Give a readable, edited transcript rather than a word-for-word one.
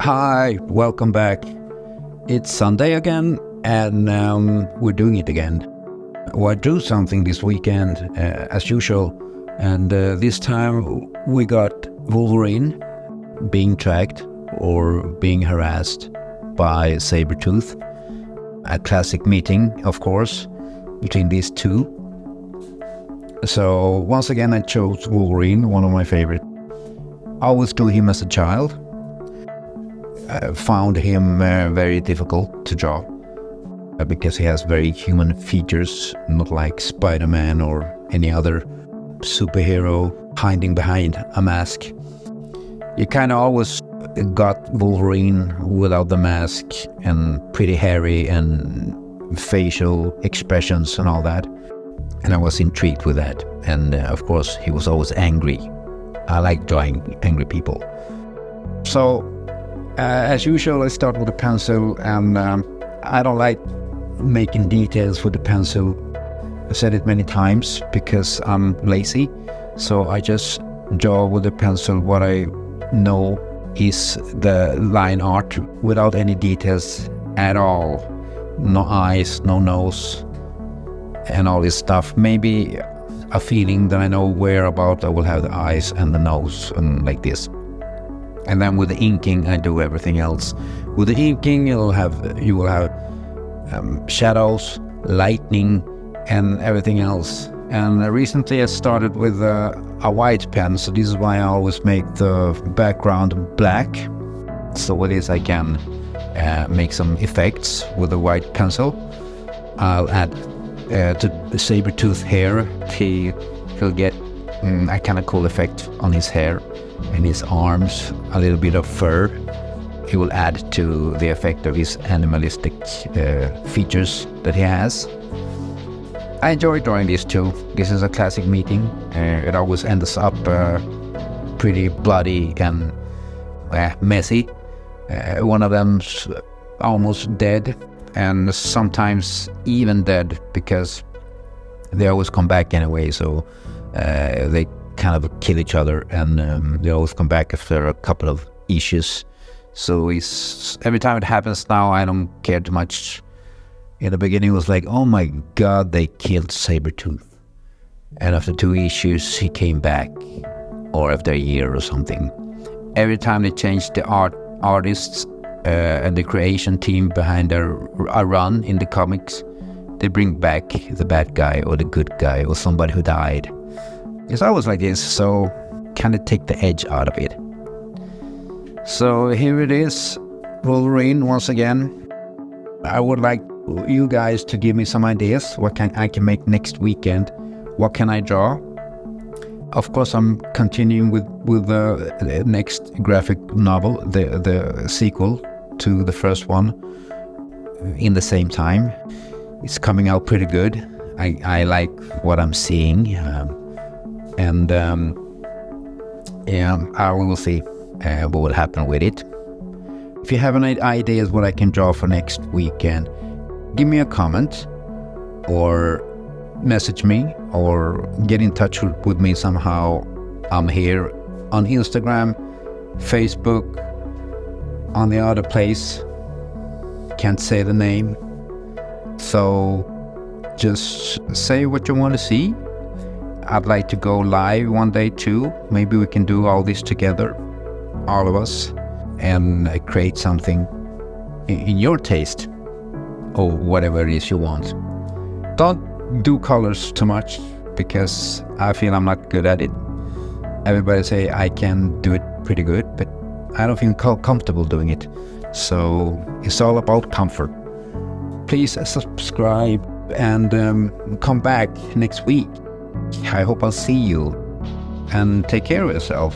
Hi, welcome back. It's Sunday again, and we're doing it again. Well, I do something this weekend, as usual, and this time we got Wolverine being tracked or being harassed by Sabretooth. A classic meeting, of course, between these two. So once again I chose Wolverine, one of my favorite. I always do him as a child. I found him very difficult to draw because he has very human features, not like Spider-Man or any other superhero hiding behind a mask. You kind of always got Wolverine without the mask and pretty hairy and facial expressions and all that. And I was intrigued with that. And of course, he was always angry. I like drawing angry people. So, as usual, I start with a pencil, and I don't like making details with the pencil. I've said it many times because I'm lazy. So I just draw with the pencil what I know is the line art without any details at all. No eyes, no nose, and all this stuff. Maybe a feeling that I know whereabout I will have the eyes and the nose and like this. And then with the inking, I do everything else. With the inking, you will have shadows, lightning, and everything else. And recently I started with a white pen, so this is why I always make the background black. So with this I can make some effects with a white pencil. I'll add to the Sabretooth hair. He'll get a kind of cool effect on his hair and his arms, a little bit of fur. He will add to the effect of his animalistic features that he has. I enjoy drawing these two. This is a classic meeting. It always ends up pretty bloody and messy. One of them's almost dead, and sometimes even dead, because they always come back anyway, so they kind of kill each other, and they always come back after a couple of issues. So every time it happens now, I don't care too much. In the beginning it was like, oh my god, they killed Sabretooth. And after 2 issues he came back, or after a year or something. Every time they change the artists and the creation team behind a run in the comics, they bring back the bad guy or the good guy or somebody who died. It's always like this, so kind of take the edge out of it. So here it is, Wolverine once again. I would like you guys to give me some ideas what I can make next weekend. What can I draw? Of course, I'm continuing with the next graphic novel, the sequel to the first one, in the same time. It's coming out pretty good. I like what I'm seeing, and I will see what will happen with it. If you have any ideas what I can draw for next weekend, give me a comment or message me or get in touch with me somehow. I'm here on Instagram, Facebook, on the other place. Can't say the name. So just say what you want to see. I'd like to go live one day too. Maybe we can do all this together, all of us, and create something in your taste or whatever it is you want. Don't do colors too much because I feel I'm not good at it. Everybody say I can do it pretty good, but I don't feel comfortable doing it. So it's all about comfort. Please subscribe and come back next week. I hope I'll see you, and take care of yourself.